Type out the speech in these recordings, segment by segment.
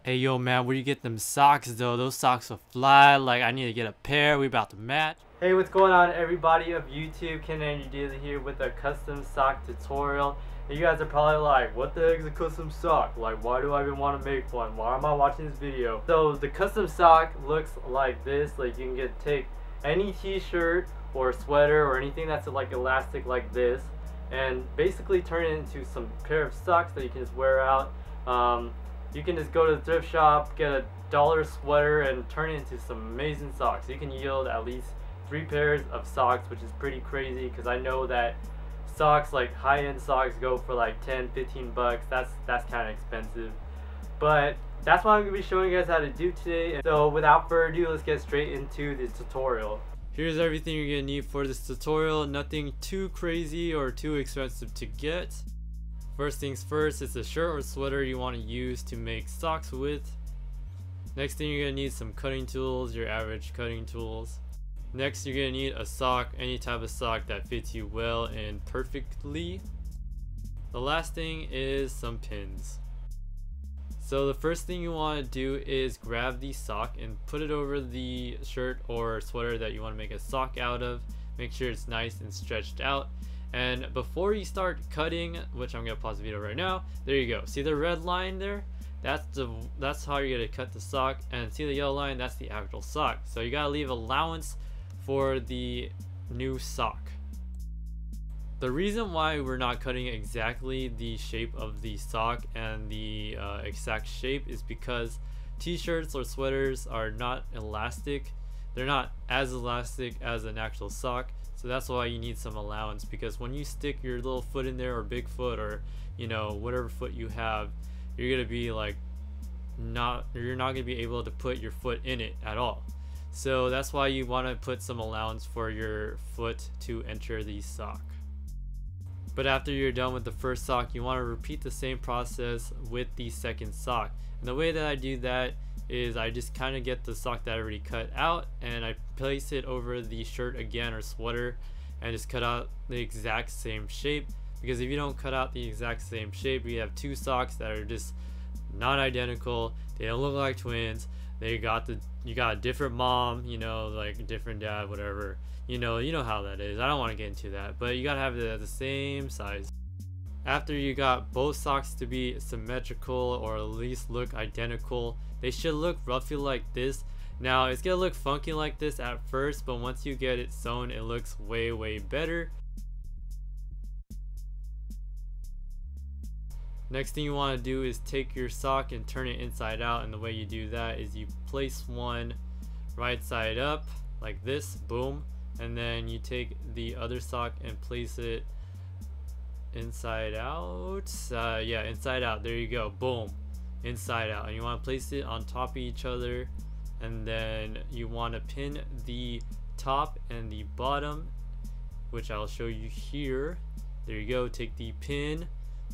Hey yo man, where you get them socks though? Those socks are fly. Like I need to get a pair. We about to match. Hey, what's going on everybody of YouTube? Ken and Daily here with a custom sock tutorial. And you guys are probably like, what the heck is a custom sock? Like, why do I even want to make one? Why am I watching this video? So the custom sock looks like this. Like you can take any t-shirt or sweater or anything that's like elastic like this, and basically turn it into some pair of socks that you can just wear out. You can just go to the thrift shop, get a dollar sweater, and turn it into some amazing socks. You can yield at least 3 pairs of socks, which is pretty crazy because I know that socks, like high-end socks, go for like 10-15 bucks. That's kind of expensive, but that's what I'm going to be showing you guys how to do today. So without further ado, let's get straight into this tutorial. Here's everything you're going to need for this tutorial. Nothing too crazy or too expensive to get. First things first, it's a shirt or sweater you want to use to make socks with. Next thing, you're going to need some cutting tools, your average cutting tools. Next, you're going to need a sock, any type of sock that fits you well and perfectly. The last thing is some pins. So the first thing you want to do is grab the sock and put it over the shirt or sweater that you want to make a sock out of. Make sure it's nice and stretched out. And before you start cutting, which I'm gonna pause the video right now, there you go. See the red line there? That's how you're gonna cut the sock. And see the yellow line? That's the actual sock. So you gotta leave allowance for the new sock. The reason why we're not cutting exactly the shape of the sock and the exact shape is because t-shirts or sweaters are not elastic. They're not as elastic as an actual sock. So that's why you need some allowance, because when you stick your little foot in there, or big foot, or you know, whatever foot you have, you're gonna be like you're not gonna be able to put your foot in it at all. So that's why you want to put some allowance for your foot to enter the sock. But after you're done with the first sock, you want to repeat the same process with the second sock. And the way that I do that is I just kind of get the sock that I already cut out and I place it over the shirt again or sweater and just cut out the exact same shape, because if you don't cut out the exact same shape, you have 2 socks that are just not identical. They don't look like twins. You got a different mom, you know, like a different dad, whatever. You know how that is. I don't want to get into that, but you gotta have it at the same size. After you got both socks to be symmetrical or at least look identical, they should look roughly like this. Now it's gonna look funky like this at first, but once you get it sewn, it looks way better. Next thing you want to do is take your sock and turn it inside out, and the way you do that is you place one right side up like this, boom, and then you take the other sock and place it inside out. Yeah, inside out. There you go. Boom. Inside out. And you want to place it on top of each other, and then you want to pin the top and the bottom, which I'll show you here. There you go. Take the pin.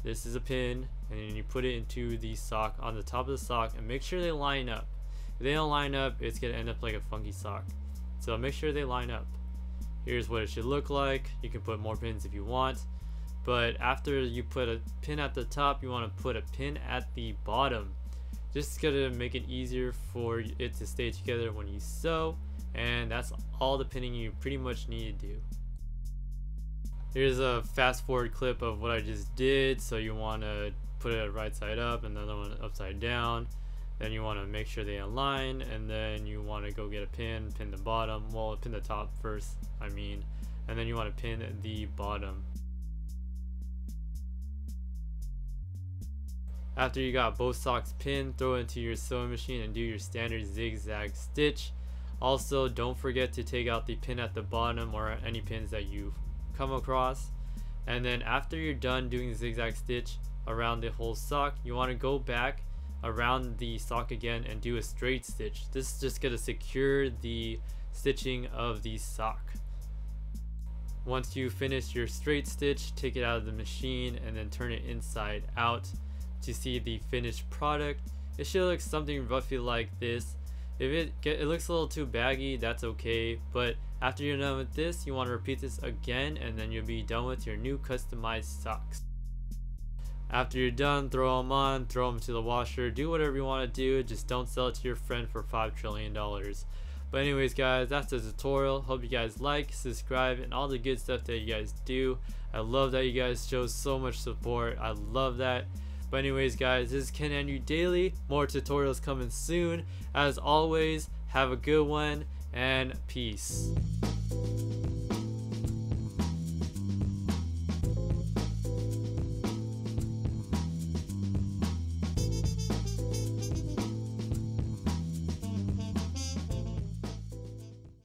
This is a pin, and then you put it into the sock on the top of the sock, and make sure they line up. If they don't line up, it's gonna end up like a funky sock. So make sure they line up. Here's what it should look like. You can put more pins if you want, but after you put a pin at the top, you want to put a pin at the bottom. Just gonna make it easier for it to stay together when you sew, and that's all the pinning you pretty much need to do. Here's a fast forward clip of what I just did. So you want to put it right side up and the other one upside down. Then you want to make sure they align, and then you want to go get a pin the bottom. Well, pin the top first, I mean, and then you want to pin the bottom. After you got both socks pinned, throw it into your sewing machine and do your standard zigzag stitch. Also, don't forget to take out the pin at the bottom or any pins that you come across. And then after you're done doing the zigzag stitch around the whole sock, you want to go back around the sock again and do a straight stitch. This is just going to secure the stitching of the sock. Once you finish your straight stitch, take it out of the machine and then turn it inside out to see the finished product. It should look something roughly like this. If it looks a little too baggy, that's okay, but after you're done with this, you want to repeat this again, and then you'll be done with your new customized socks. After you're done, throw them on, throw them to the washer, do whatever you want to do, just don't sell it to your friend for $5 trillion. But anyways guys, that's the tutorial. Hope you guys like, subscribe, and all the good stuff that you guys do. I love that you guys show so much support. I love that. But anyways guys, this is Ken and You Daily. More tutorials coming soon. As always, have a good one and peace.